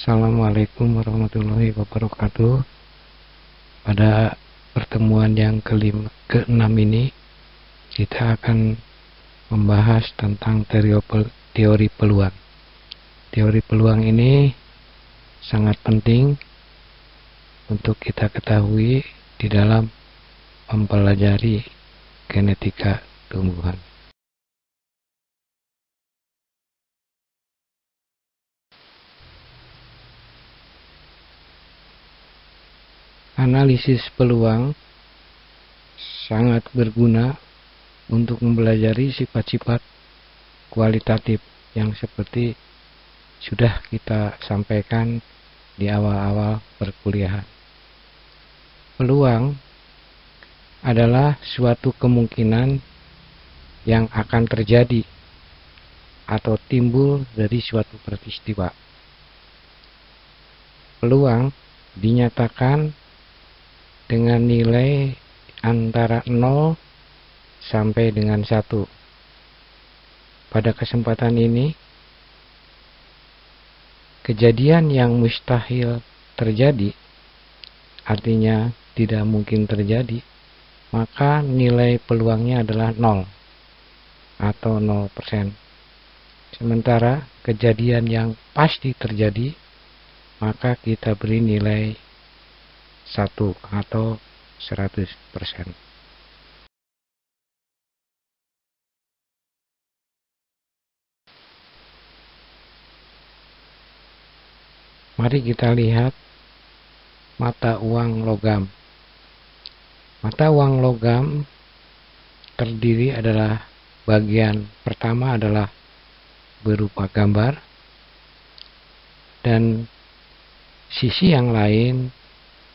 Assalamualaikum warahmatullahi wabarakatuh. Pada pertemuan yang ke-6 ini kita akan membahas tentang teori peluang. Teori peluang ini sangat penting untuk kita ketahui di dalam mempelajari genetika tumbuhan. Analisis peluang sangat berguna untuk mempelajari sifat-sifat kualitatif yang seperti sudah kita sampaikan di awal-awal perkuliahan. Peluang adalah suatu kemungkinan yang akan terjadi atau timbul dari suatu peristiwa. Peluang dinyatakan dengan nilai antara 0 sampai dengan 1. Pada kesempatan ini, kejadian yang mustahil terjadi, artinya tidak mungkin terjadi, maka nilai peluangnya adalah 0 atau 0%. Sementara kejadian yang pasti terjadi, maka kita beri nilai 1 atau 100%. Mari kita lihat mata uang logam. Mata uang logam terdiri adalah bagian pertama adalah berupa gambar dan sisi yang lain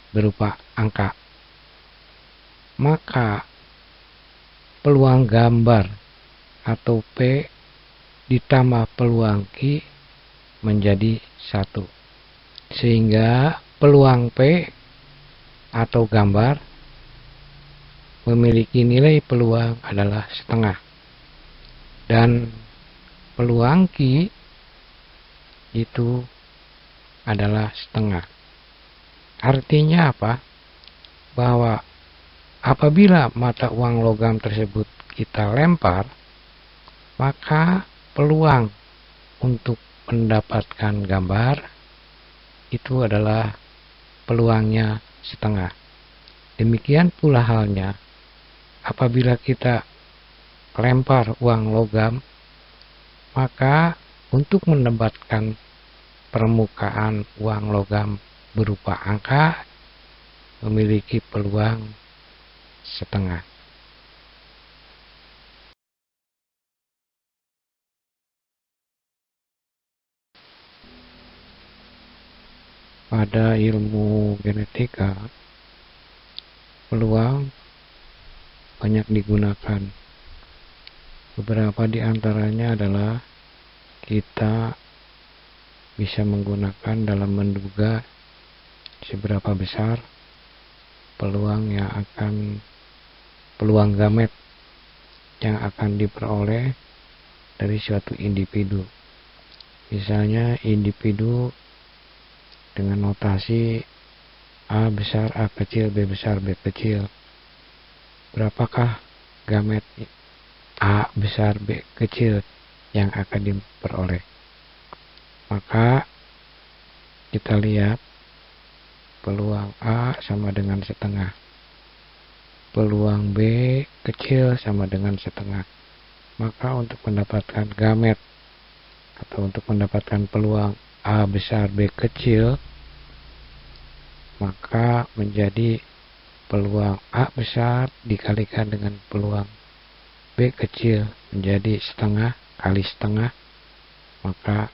berupa angka. Maka peluang gambar atau P ditambah peluang Q menjadi 1. Sehingga peluang P atau gambar memiliki nilai peluang adalah setengah. Dan peluang Q itu adalah setengah. Artinya apa? Bahwa apabila mata uang logam tersebut kita lempar, maka peluang untuk mendapatkan gambar itu adalah peluangnya setengah. Demikian pula halnya apabila kita lempar uang logam, maka untuk mendapatkan permukaan uang logam berupa angka memiliki peluang setengah. Pada ilmu genetika, peluang banyak digunakan. Beberapa di antaranya adalah kita bisa menggunakan dalam menduga seberapa besar peluang gamet yang akan diperoleh dari suatu individu. Misalnya individu dengan notasi A besar, A kecil, B besar, B kecil. Berapakah gamet A besar, B kecil yang akan diperoleh? Maka kita lihat peluang A sama dengan setengah, peluang B kecil sama dengan setengah. Maka untuk mendapatkan gamet atau untuk mendapatkan peluang A besar B kecil, maka menjadi peluang A besar dikalikan dengan peluang B kecil menjadi setengah kali setengah, maka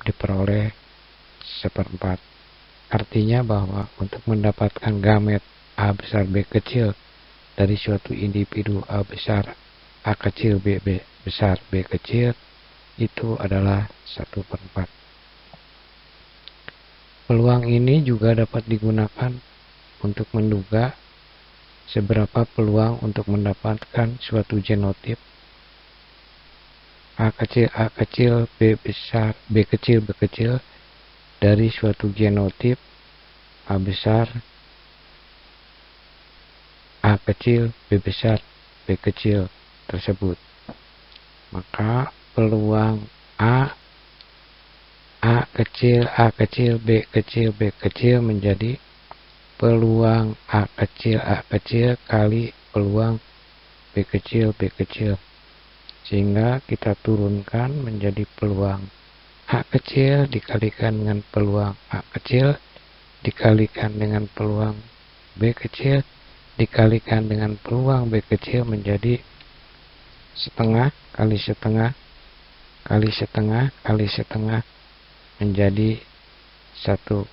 diperoleh seperempat. Artinya bahwa untuk mendapatkan gamet A besar B kecil dari suatu individu A besar A kecil B besar B kecil itu adalah 1/4. Peluang ini juga dapat digunakan untuk menduga seberapa peluang untuk mendapatkan suatu genotip A kecil, B besar, B kecil dari suatu genotip A besar, A kecil, B besar, B kecil tersebut. Maka peluang A kecil, B kecil menjadi peluang A kecil kali peluang B kecil, sehingga kita turunkan menjadi peluang A kecil dikalikan dengan peluang A kecil dikalikan dengan peluang B kecil dikalikan dengan peluang B kecil menjadi setengah kali setengah kali setengah kali setengah menjadi 1/16.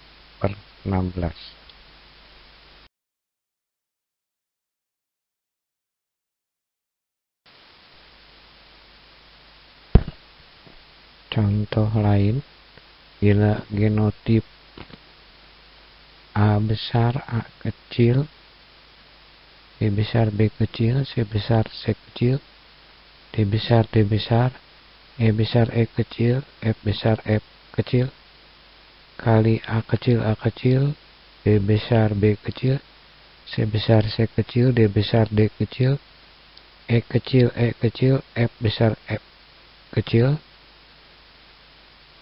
Contoh lain, bila genotip A besar, A kecil, B besar, B kecil, C besar, C kecil, D besar, D besar, E besar, E kecil, F besar, F kecil, kali A kecil, B besar, B kecil, C besar, C kecil, D besar, D kecil, E kecil, F besar, F kecil.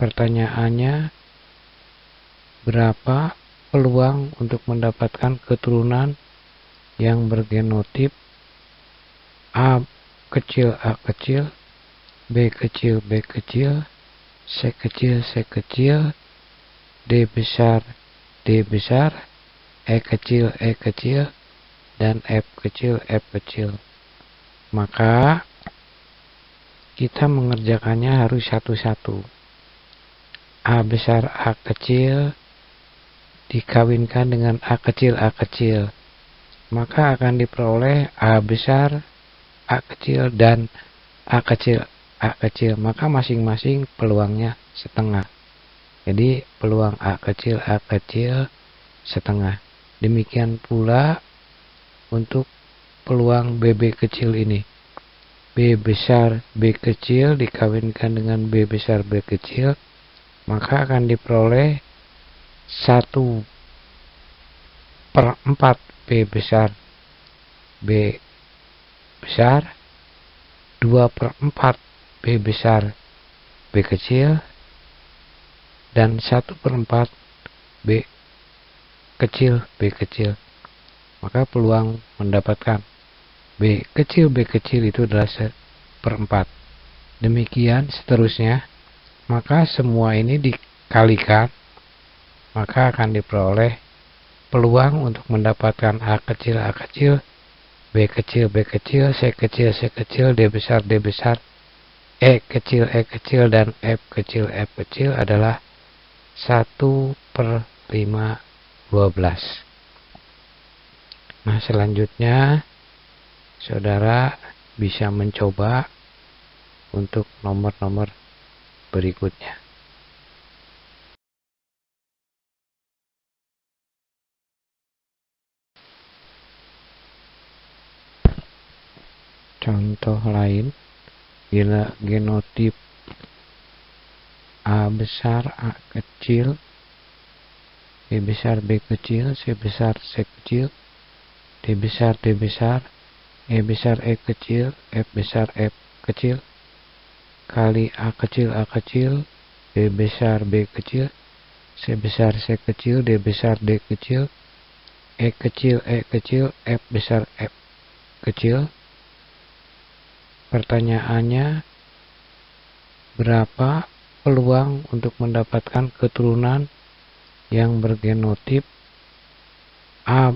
Pertanyaannya, berapa peluang untuk mendapatkan keturunan yang bergenotip A kecil, B kecil, C kecil, D besar, E kecil, dan F kecil. Maka kita mengerjakannya harus satu-satu. A besar, A kecil dikawinkan dengan A kecil, maka akan diperoleh A besar, A kecil, dan A kecil, maka masing-masing peluangnya setengah. Jadi peluang A kecil setengah. Demikian pula untuk peluang BB kecil ini. B besar, B kecil dikawinkan dengan B besar, B kecil, maka akan diperoleh 1/4 B besar, B besar, 2/4 B besar, B kecil, dan 1/4 B kecil, B kecil. Maka peluang mendapatkan B kecil itu adalah 1/4. Demikian seterusnya. Maka semua ini dikalikan, maka akan diperoleh peluang untuk mendapatkan A kecil, B kecil, C kecil, D besar, E kecil, dan F kecil adalah 1/512. Nah, selanjutnya saudara bisa mencoba untuk nomor-nomor berikutnya. Contoh lain, bila genotip A besar, A kecil, B besar, B kecil, C besar, C kecil, D besar, E besar, E kecil, F besar, F kecil, kali A kecil, B besar, B kecil, C besar, C kecil, D besar, D kecil, E kecil, F besar, F kecil. Pertanyaannya, berapa peluang untuk mendapatkan keturunan yang bergenotip A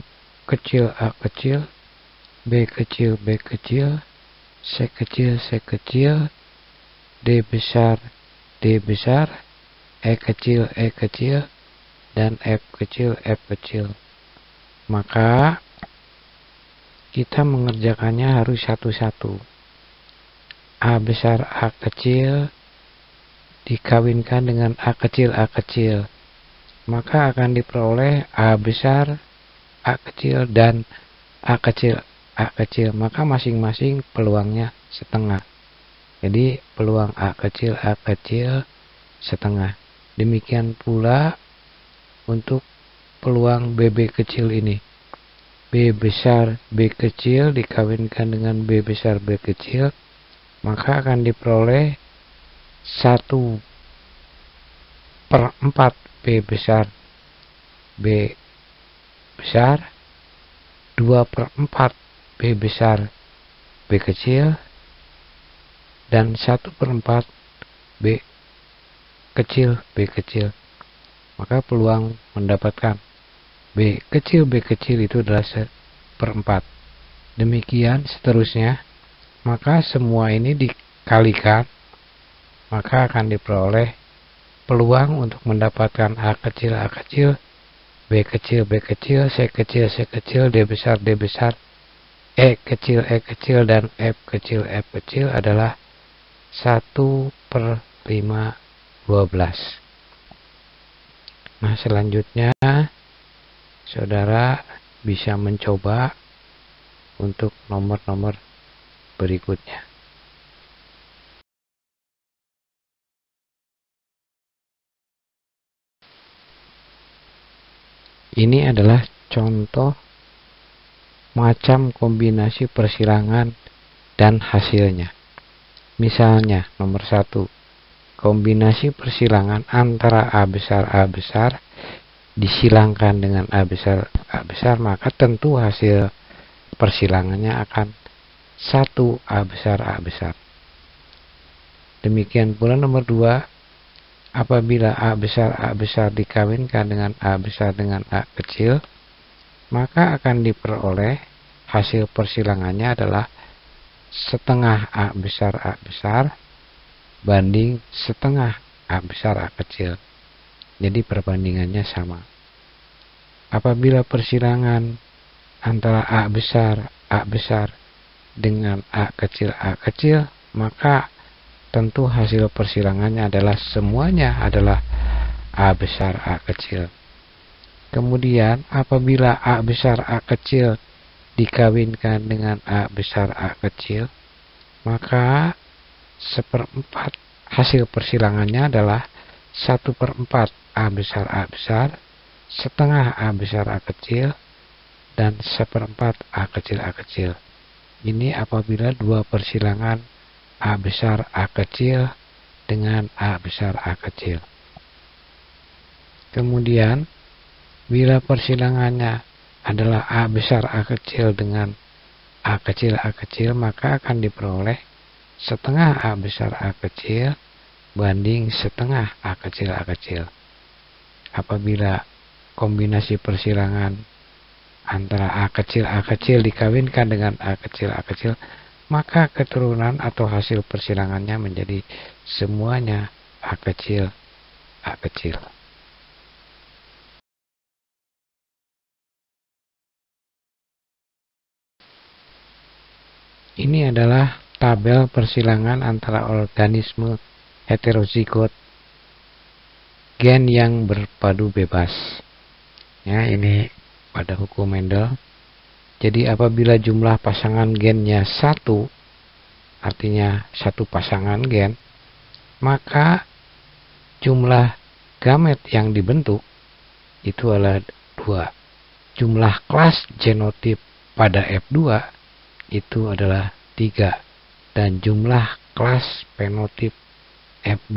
kecil, B kecil, C kecil, D besar, E kecil, dan F kecil. Maka kita mengerjakannya harus satu-satu. A besar, A kecil dikawinkan dengan A kecil, maka akan diperoleh A besar, A kecil, dan A kecil, maka masing-masing peluangnya setengah. Jadi peluang A kecil setengah. Demikian pula untuk peluang BB kecil ini. B besar B kecil dikawinkan dengan B besar B kecil, maka akan diperoleh 1/4 B besar B besar, 2/4 B besar B kecil, dan 1/4 B kecil B kecil. Maka peluang mendapatkan B kecil itu adalah 1/4. Demikian seterusnya. Maka semua ini dikalikan, maka akan diperoleh peluang untuk mendapatkan A kecil, B kecil, C kecil, D besar, E kecil, dan F kecil adalah 1/512. Nah, selanjutnya saudara bisa mencoba untuk nomor-nomor berikutnya. Ini adalah contoh macam kombinasi persilangan dan hasilnya. Misalnya nomor 1, kombinasi persilangan antara A besar disilangkan dengan A besar, maka tentu hasil persilangannya akan 1 A besar. Demikian pula nomor 2, apabila A besar dikawinkan dengan A besar dengan A kecil, maka akan diperoleh hasil persilangannya adalah setengah A besar banding setengah A besar A kecil. Jadi perbandingannya sama. Apabila persilangan antara A besar dengan A kecil, maka tentu hasil persilangannya adalah semuanya adalah A besar A kecil. Kemudian apabila A besar A kecil dikawinkan dengan A besar A kecil, maka 1/4 hasil persilangannya adalah 1/4 A besar, setengah A besar A kecil, dan 1/4 A kecil. Ini apabila dua persilangan A besar A kecil dengan A besar A kecil. Kemudian bila persilangannya adalah A besar A kecil dengan A kecil, maka akan diperoleh setengah A besar A kecil banding setengah A kecil. Apabila kombinasi persilangan antara A kecil dikawinkan dengan A kecil, maka keturunan atau hasil persilangannya menjadi semuanya A kecil. Ini adalah tabel persilangan antara organisme heterozigot gen yang berpadu bebas. Ya, ini pada hukum Mendel. Jadi apabila jumlah pasangan gennya 1, artinya satu pasangan gen, maka jumlah gamet yang dibentuk itu adalah 2. Jumlah kelas genotip pada F2 itu adalah 3. Dan jumlah kelas fenotip F2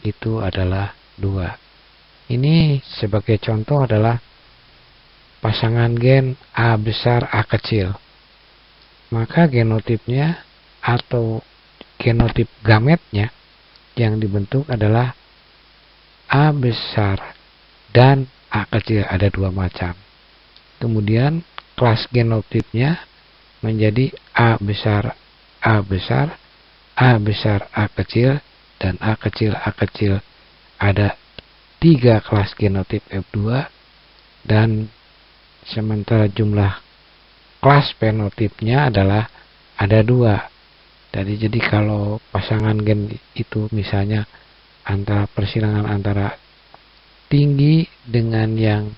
itu adalah 2. Ini sebagai contoh adalah pasangan gen A besar A kecil. Maka genotipnya atau genotip gametnya yang dibentuk adalah A besar dan A kecil, ada 2 macam. Kemudian kelas genotipnya menjadi A besar A kecil, dan A kecil. Ada 3 kelas genotip F2, dan sementara jumlah kelas fenotipnya adalah ada 2. Jadi kalau pasangan gen itu misalnya antara persilangan antara tinggi dengan yang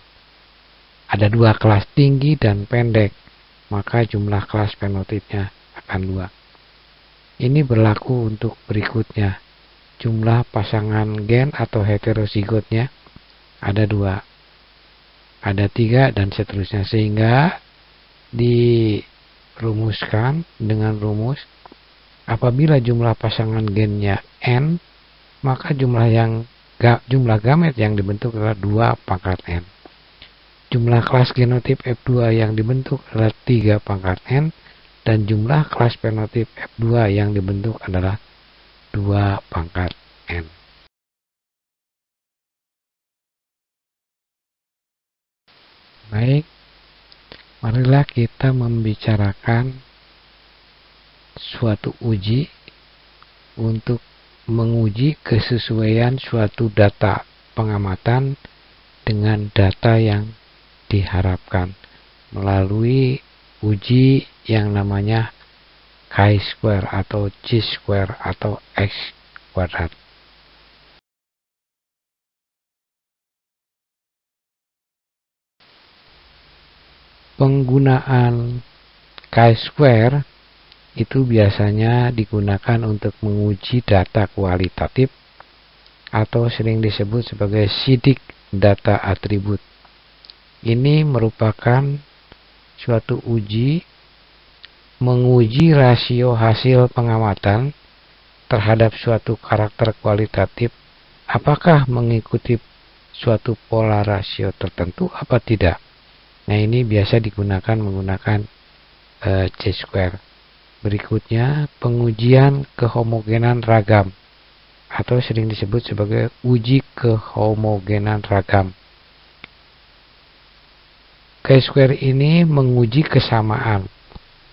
ada 2 kelas tinggi dan pendek, maka jumlah kelas fenotipnya akan 2. Ini berlaku untuk berikutnya. Jumlah pasangan gen atau heterozigotnya ada 2, ada 3, dan seterusnya. Sehingga dirumuskan dengan rumus apabila jumlah pasangan gennya N, maka jumlah gamet yang dibentuk adalah 2 pangkat N. Jumlah kelas genotip F2 yang dibentuk adalah 3 pangkat N, dan jumlah kelas fenotip F2 yang dibentuk adalah 2 pangkat N. Baik, marilah kita membicarakan suatu uji untuk menguji kesesuaian suatu data pengamatan dengan data yang diharapkan melalui uji yang namanya chi-square atau chi-square atau x kuadrat. Penggunaan chi-square itu biasanya digunakan untuk menguji data kualitatif atau sering disebut sebagai sidik data atribut. Ini merupakan suatu uji menguji rasio hasil pengamatan terhadap suatu karakter kualitatif apakah mengikuti suatu pola rasio tertentu apa tidak. Nah, ini biasa digunakan menggunakan chi-square. Berikutnya, pengujian kehomogenan ragam atau sering disebut sebagai uji kehomogenan ragam. Chi-square ini menguji kesamaan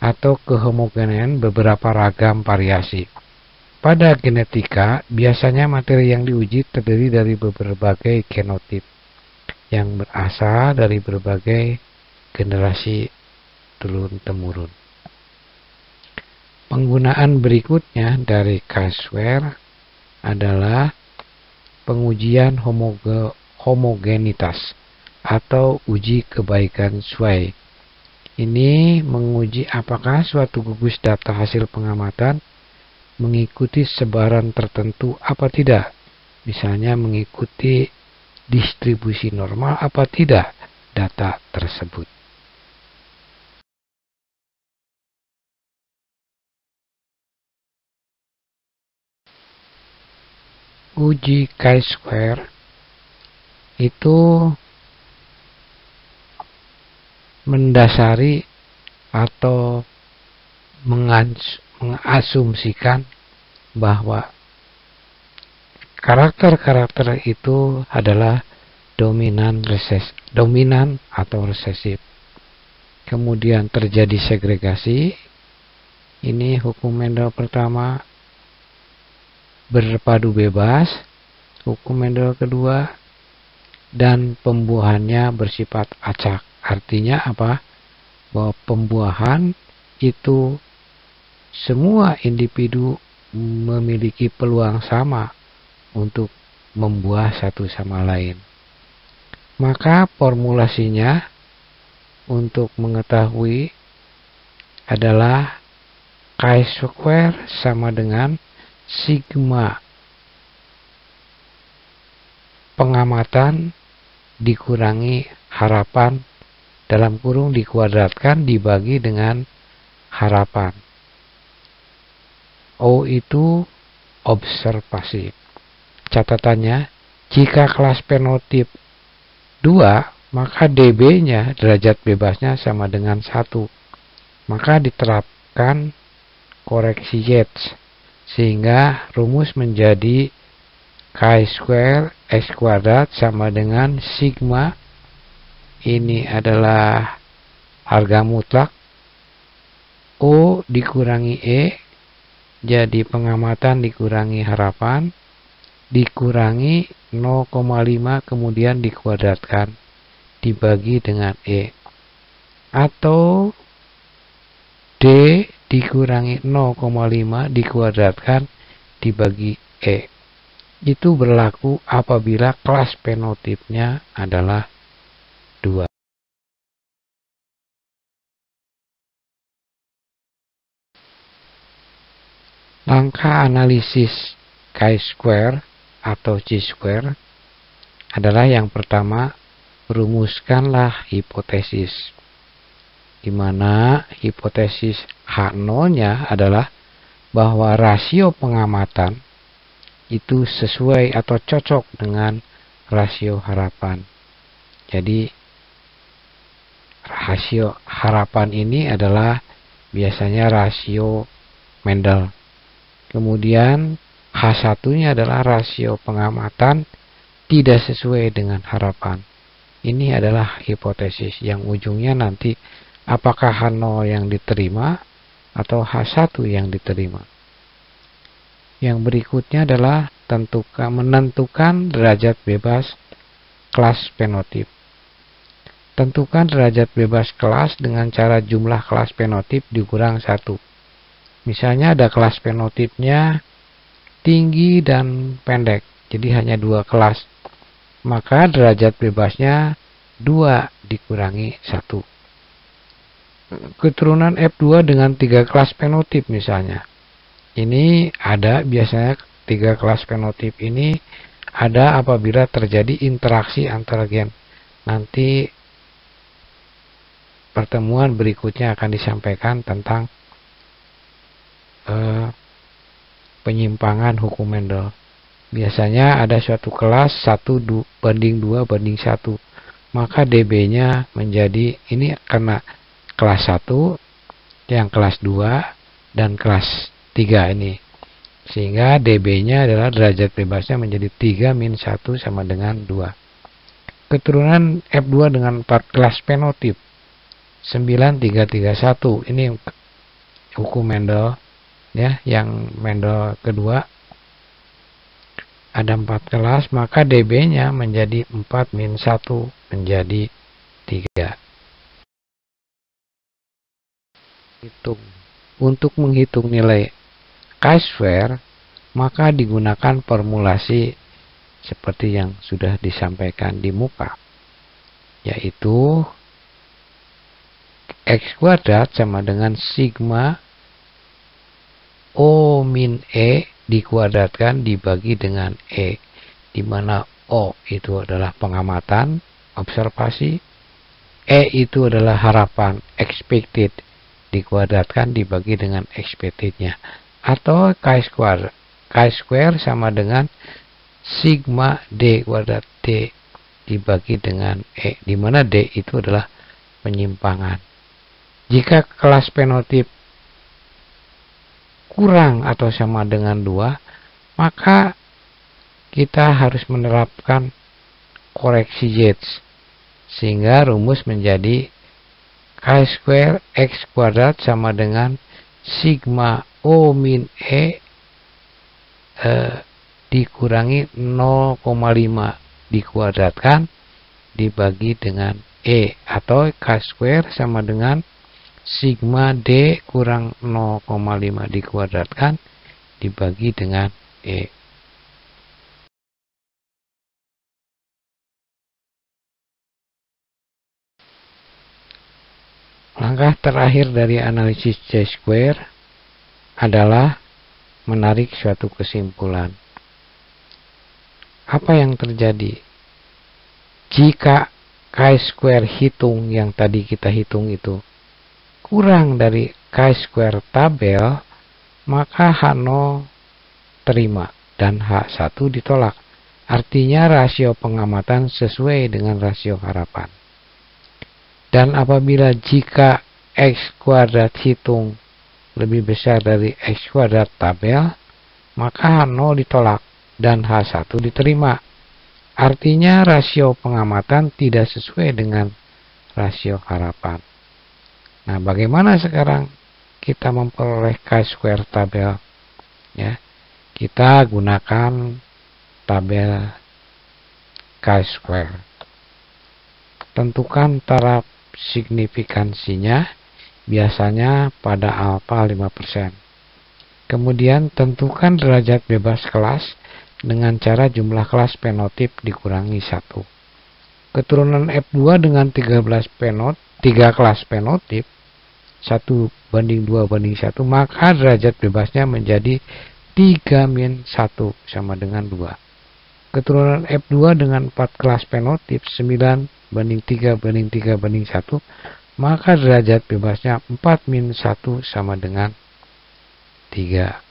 atau kehomogenean beberapa ragam variasi. Pada genetika, biasanya materi yang diuji terdiri dari berbagai genotip yang berasal dari berbagai generasi turun-temurun. Penggunaan berikutnya dari chi-square adalah pengujian homogenitas atau uji kebaikan Sway. Ini menguji apakah suatu gugus data hasil pengamatan mengikuti sebaran tertentu apa tidak. Misalnya mengikuti distribusi normal apa tidak data tersebut. Uji chi-square itu mendasari atau mengasumsikan bahwa karakter-karakter itu adalah dominan atau resesif. Kemudian terjadi segregasi. Ini hukum Mendel pertama, berpadu bebas. Hukum Mendel kedua, dan pembuahannya bersifat acak. Artinya apa? Bahwa pembuahan itu semua individu memiliki peluang sama untuk membuah satu sama lain. Maka formulasinya untuk mengetahui adalah chi-square sama dengan sigma pengamatan dikurangi harapan dalam kurung dikuadratkan dibagi dengan harapan. O itu observasi. Catatannya, jika kelas fenotip 2, maka dB-nya, derajat bebasnya sama dengan 1. Maka diterapkan koreksi Yates, sehingga rumus menjadi chi-square x kuadrat sama dengan sigma, ini adalah harga mutlak, O dikurangi E, jadi pengamatan dikurangi harapan, dikurangi 0,5 kemudian dikuadratkan, dibagi dengan E. Atau D dikurangi 0,5 dikuadratkan, dibagi E. Itu berlaku apabila kelas fenotipnya adalah 2. Langkah analisis chi-square atau chi-square adalah yang pertama, rumuskanlah hipotesis, di mana hipotesis H0-nya adalah bahwa rasio pengamatan itu sesuai atau cocok dengan rasio harapan. Jadi rasio harapan ini adalah biasanya rasio Mendel. Kemudian H1-nya adalah rasio pengamatan tidak sesuai dengan harapan. Ini adalah hipotesis yang ujungnya nanti apakah H0 yang diterima atau H1 yang diterima. Yang berikutnya adalah menentukan derajat bebas kelas fenotip. Tentukan derajat bebas kelas dengan cara jumlah kelas fenotip dikurang 1. Misalnya ada kelas fenotipnya tinggi dan pendek, jadi hanya 2 kelas. Maka derajat bebasnya 2 dikurangi 1. Keturunan F2 dengan 3 kelas fenotip misalnya. Ini ada biasanya 3 kelas fenotip ini ada apabila terjadi interaksi antara gen. Nanti pertemuan berikutnya akan disampaikan tentang penyimpangan hukum Mendel. Biasanya ada suatu kelas 1:2:1, maka dB-nya menjadi, ini karena kelas 1, yang kelas 2, dan kelas 3 ini. Sehingga dB-nya adalah derajat bebasnya menjadi 3-1 sama dengan 2. Keturunan F2 dengan 4 kelas fenotip 9-3-3-1. Ini hukum Mendel ya, yang Mendel kedua. Ada 4 kelas, maka dB-nya menjadi 4-1 menjadi 3. Hitung. Untuk menghitung nilai chi-square, maka digunakan formulasi seperti yang sudah disampaikan di muka, yaitu x² sama dengan sigma O min E dikuadratkan dibagi dengan E, di mana O itu adalah pengamatan, observasi, E itu adalah harapan, expected, dikuadratkan dibagi dengan expected-nya. Atau chi-square sama dengan sigma D kuadrat D dibagi dengan E, di mana D itu adalah penyimpangan. Jika kelas fenotip kurang atau sama dengan 2, maka kita harus menerapkan koreksi Yates, sehingga rumus menjadi chi-square x² sama dengan sigma O min E dikurangi 0,5 dikuadratkan dibagi dengan E, atau chi-square sama dengan sigma D kurang 0,5 dikuadratkan dibagi dengan E. Langkah terakhir dari analisis chi-square adalah menarik suatu kesimpulan. Apa yang terjadi jika chi-square hitung yang tadi kita hitung itu kurang dari chi-square tabel, maka H0 terima dan H1 ditolak. Artinya rasio pengamatan sesuai dengan rasio harapan. Dan apabila jika x² hitung lebih besar dari x² tabel, maka H0 ditolak dan H1 diterima. Artinya rasio pengamatan tidak sesuai dengan rasio harapan. Nah, bagaimana sekarang kita memperoleh chi-square tabel? Ya, kita gunakan tabel chi-square. Tentukan taraf signifikansinya, biasanya pada alfa 5%. Kemudian tentukan derajat bebas kelas dengan cara jumlah kelas fenotip dikurangi 1. Keturunan F2 dengan 3 kelas fenotip 1:2:1, maka derajat bebasnya menjadi 3-1 sama dengan 2. Keturunan F2 dengan 4 kelas fenotip 9:3:3:1, maka derajat bebasnya 4-1 sama dengan 3.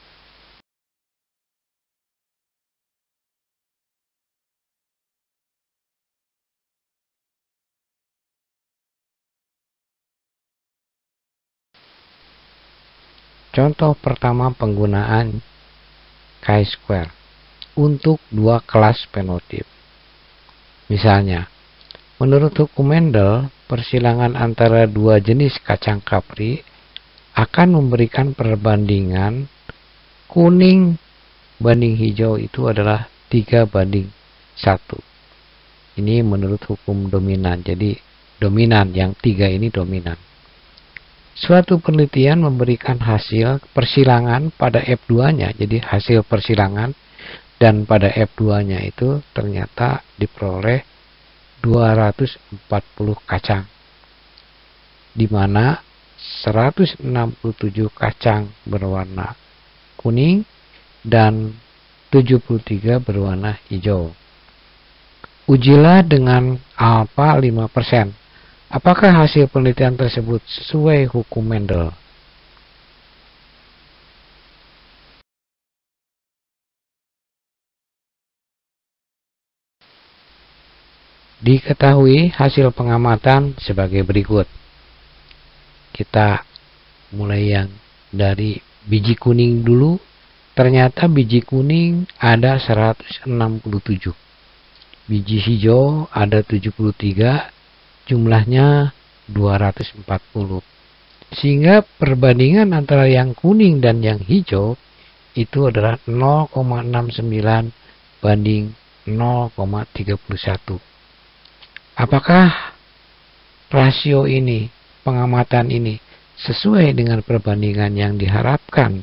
Contoh pertama penggunaan chi-square untuk dua kelas fenotip. Misalnya, menurut hukum Mendel, persilangan antara dua jenis kacang kapri akan memberikan perbandingan kuning banding hijau itu adalah 3:1. Ini menurut hukum dominan. Jadi dominan, yang 3 ini dominan. Suatu penelitian memberikan hasil persilangan pada F2-nya, jadi hasil persilangan, dan pada F2-nya itu ternyata diperoleh 240 kacang, di mana 167 kacang berwarna kuning dan 73 berwarna hijau. Ujilah dengan alfa 5%. Apakah hasil penelitian tersebut sesuai hukum Mendel? Diketahui hasil pengamatan sebagai berikut. Kita mulai yang dari biji kuning dulu. Ternyata biji kuning ada 167. Biji hijau ada 73. Jumlahnya 240. Sehingga perbandingan antara yang kuning dan yang hijau itu adalah 0,69 banding 0,31. Apakah rasio ini, pengamatan ini, sesuai dengan perbandingan yang diharapkan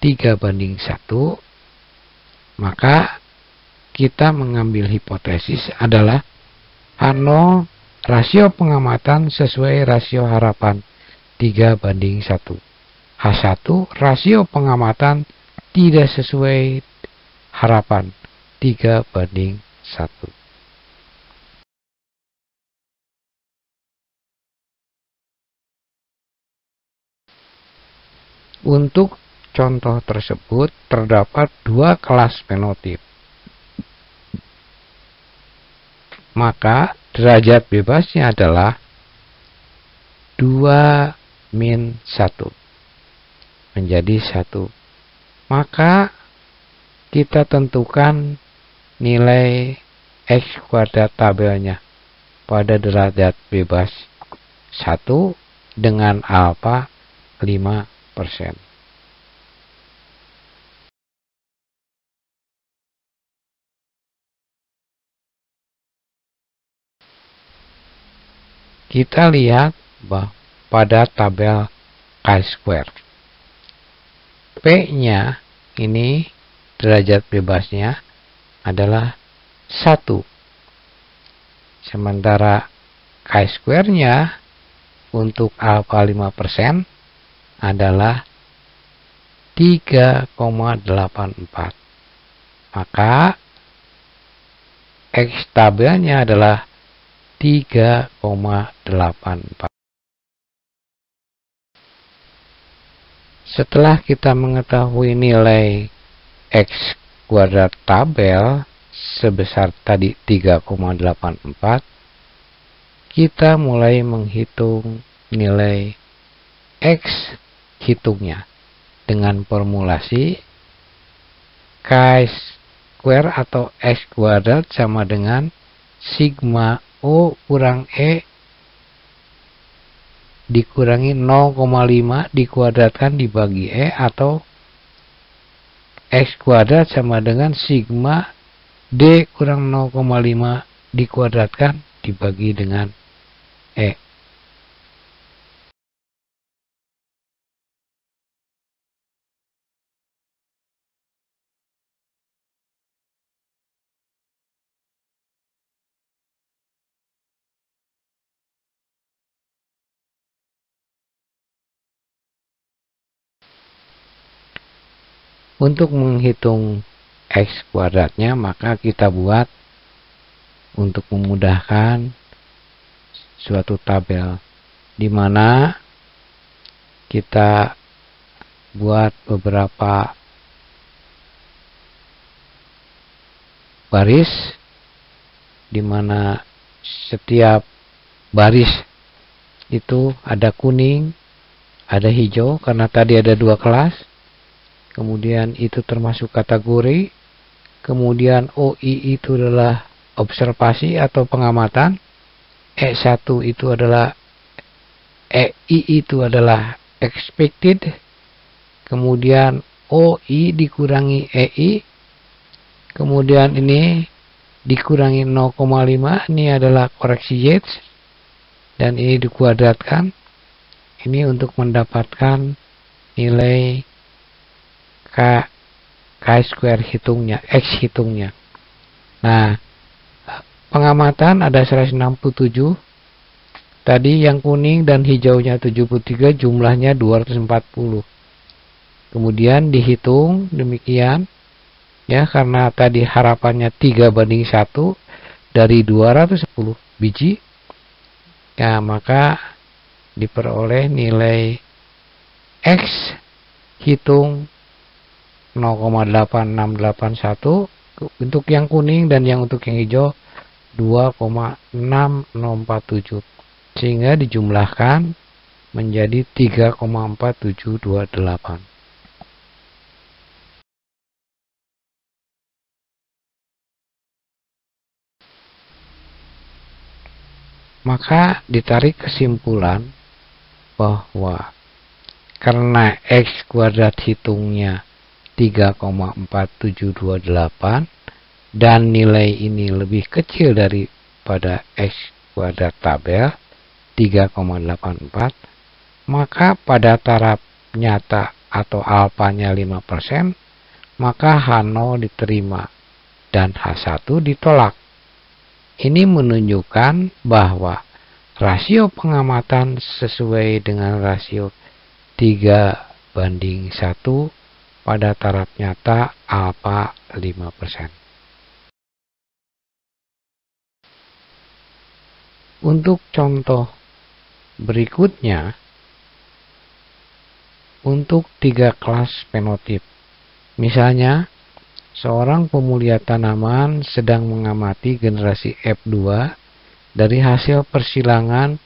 3:1? Maka kita mengambil hipotesis adalah H0 rasio pengamatan sesuai rasio harapan 3:1. H1 rasio pengamatan tidak sesuai harapan 3:1. Untuk contoh tersebut terdapat dua kelas fenotip. Maka derajat bebasnya adalah 2-1 menjadi 1. Maka kita tentukan nilai X kuadrat tabelnya pada derajat bebas 1 dengan alfa 5%. Kita lihat pada tabel chi-square. P-nya ini derajat bebasnya adalah 1. Sementara chi-square-nya untuk alfa 5% adalah 3,84. Maka X tabelnya adalah 3,84. Setelah kita mengetahui nilai X kuadrat tabel sebesar tadi 3,84, kita mulai menghitung nilai X hitungnya dengan formulasi chi-square atau X kuadrat sama dengan sigma O kurang E dikurangi 0,5 dikuadratkan dibagi E, atau X kuadrat sama dengan sigma D kurang 0,5 dikuadratkan dibagi dengan E. Untuk menghitung X kuadratnya, maka kita buat untuk memudahkan suatu tabel di mana kita buat beberapa baris, di mana setiap baris itu ada kuning, ada hijau, karena tadi ada 2 kelas. Kemudian itu termasuk kategori. Kemudian OI itu adalah observasi atau pengamatan. E1 itu adalah EI itu adalah expected. Kemudian OI dikurangi EI. Kemudian ini dikurangi 0,5. Ini adalah koreksi Yates. Dan ini dikuadratkan. Ini untuk mendapatkan nilai K-square hitungnya, X hitungnya. Nah, pengamatan ada 167. Tadi yang kuning dan hijaunya 73, jumlahnya 240. Kemudian dihitung demikian. Ya, karena tadi harapannya 3:1 dari 210 biji. Ya, maka diperoleh nilai X hitung 0,8681 untuk yang kuning, dan yang untuk yang hijau 2,6047, sehingga dijumlahkan menjadi 3,4728. Maka ditarik kesimpulan bahwa karena X kuadrat hitungnya 3,4728 dan nilai ini lebih kecil daripada X kuadrat tabel 3,84, maka pada taraf nyata atau alfanya 5%, maka H0 diterima dan H1 ditolak. Ini menunjukkan bahwa rasio pengamatan sesuai dengan rasio 3:1 pada taraf nyata alfa 5%. Untuk contoh berikutnya, untuk 3 kelas fenotip. Misalnya, seorang pemulia tanaman sedang mengamati generasi F2 dari hasil persilangan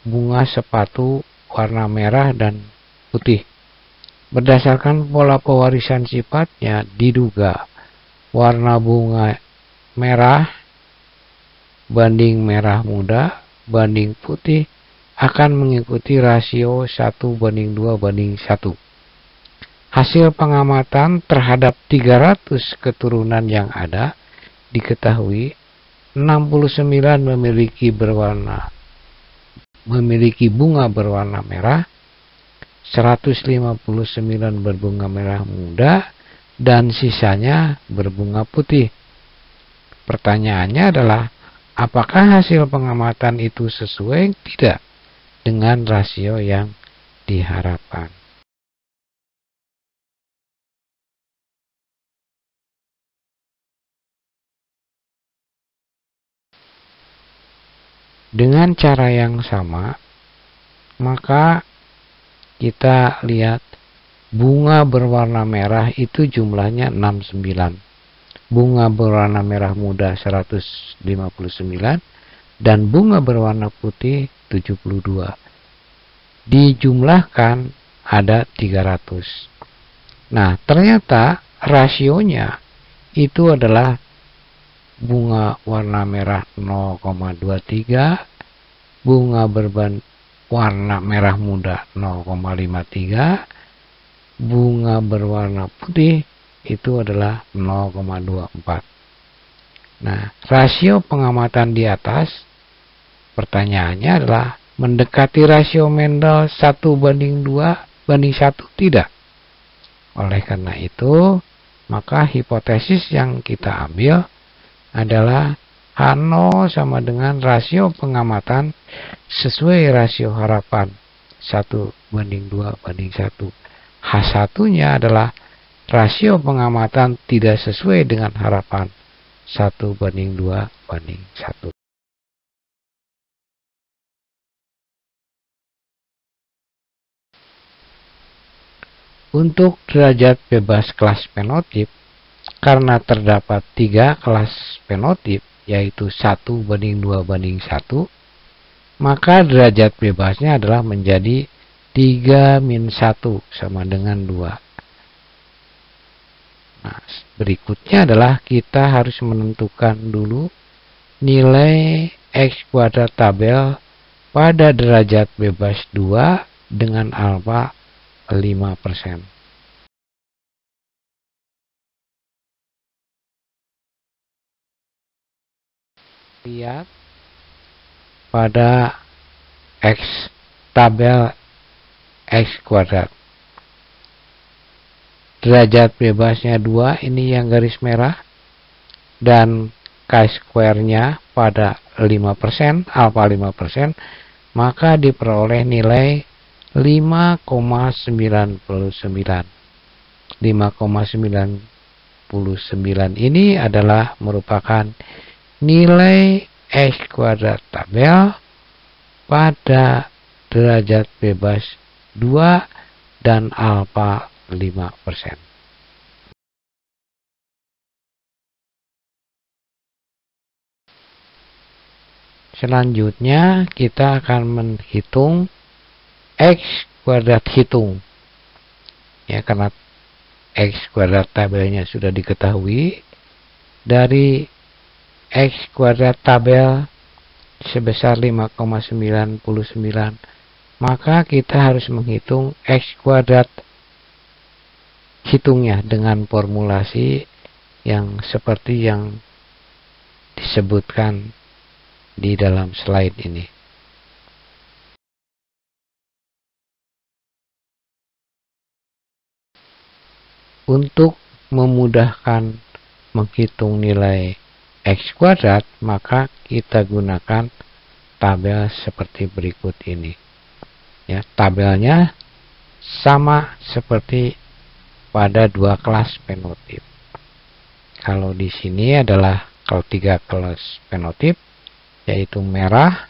bunga sepatu warna merah dan putih. Berdasarkan pola pewarisan sifatnya, diduga warna bunga merah banding merah muda banding putih akan mengikuti rasio 1:2:1. Hasil pengamatan terhadap 300 keturunan yang ada diketahui 69 memiliki bunga berwarna merah, 159 berbunga merah muda, dan sisanya berbunga putih. Pertanyaannya adalah, apakah hasil pengamatan itu sesuai tidak dengan rasio yang diharapkan? Dengan cara yang sama, maka kita lihat bunga berwarna merah itu jumlahnya 69. Bunga berwarna merah muda 159 dan bunga berwarna putih 72. Dijumlahkan ada 300. Nah, ternyata rasionya itu adalah bunga warna merah 0,23, bunga warna merah muda 0,53, bunga berwarna putih itu adalah 0,24. Nah, rasio pengamatan di atas, pertanyaannya adalah mendekati rasio Mendel 1:2:1 tidak. Oleh karena itu, maka hipotesis yang kita ambil adalah H0 sama dengan rasio pengamatan sesuai rasio harapan 1:2:1. H1-nya adalah rasio pengamatan tidak sesuai dengan harapan 1:2:1. Untuk derajat bebas kelas fenotip, karena terdapat 3 kelas fenotip, yaitu 1:2:1, maka derajat bebasnya adalah menjadi 3-1 sama dengan 2. Nah, berikutnya adalah kita harus menentukan dulu nilai X kuadrat tabel pada derajat bebas 2 dengan alfa 5%. Lihat pada X tabel X kuadrat. Derajat bebasnya 2, ini yang garis merah, dan chi-square-nya pada 5%, alfa 5%, maka diperoleh nilai 5,99. 5,99 ini adalah merupakan nilai X kuadrat tabel pada derajat bebas 2 dan alfa 5%. Selanjutnya kita akan menghitung X kuadrat hitung. Ya, karena X kuadrat tabelnya sudah diketahui, dari X kuadrat tabel sebesar 5,99, maka kita harus menghitung X kuadrat hitungnya dengan formulasi yang seperti yang disebutkan di dalam slide ini. Untuk memudahkan menghitung nilai X kuadrat, maka kita gunakan tabel seperti berikut ini. Ya, tabelnya sama seperti pada 2 kelas fenotip. Kalau di sini adalah kalau 3 kelas fenotip, yaitu merah,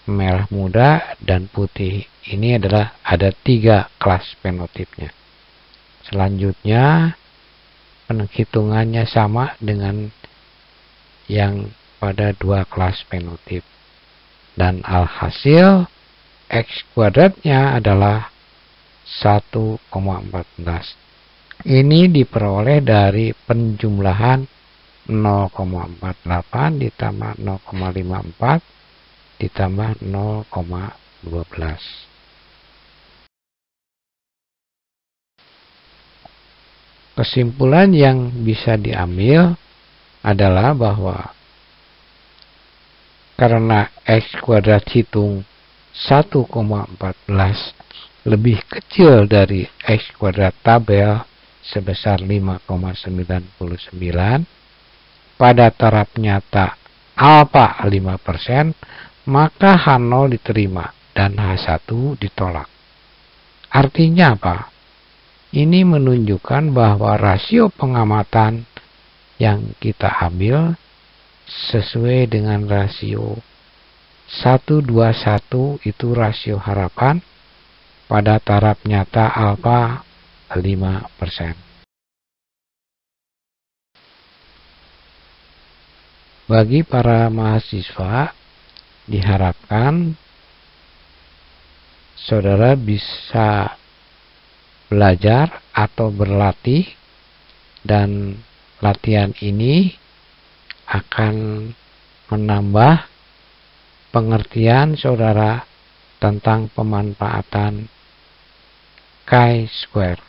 merah muda, dan putih. Ini adalah ada 3 kelas fenotipnya. Selanjutnya penghitungannya sama dengan yang pada 2 kelas fenotip, dan alhasil X kuadratnya adalah 1,14. Ini diperoleh dari penjumlahan 0,48 ditambah 0,54 ditambah 0,12. Kesimpulan yang bisa diambil adalah bahwa karena X kuadrat hitung 1,14 lebih kecil dari X kuadrat tabel sebesar 5,99 pada taraf nyata alfa 5%, maka H0 diterima dan H1 ditolak. Artinya apa? Ini menunjukkan bahwa rasio pengamatan yang kita ambil sesuai dengan rasio 1:1 itu rasio harapan pada taraf nyata alfa 5%. Bagi para mahasiswa, diharapkan saudara bisa belajar atau berlatih, dan latihan ini akan menambah pengertian saudara tentang pemanfaatan chi-square.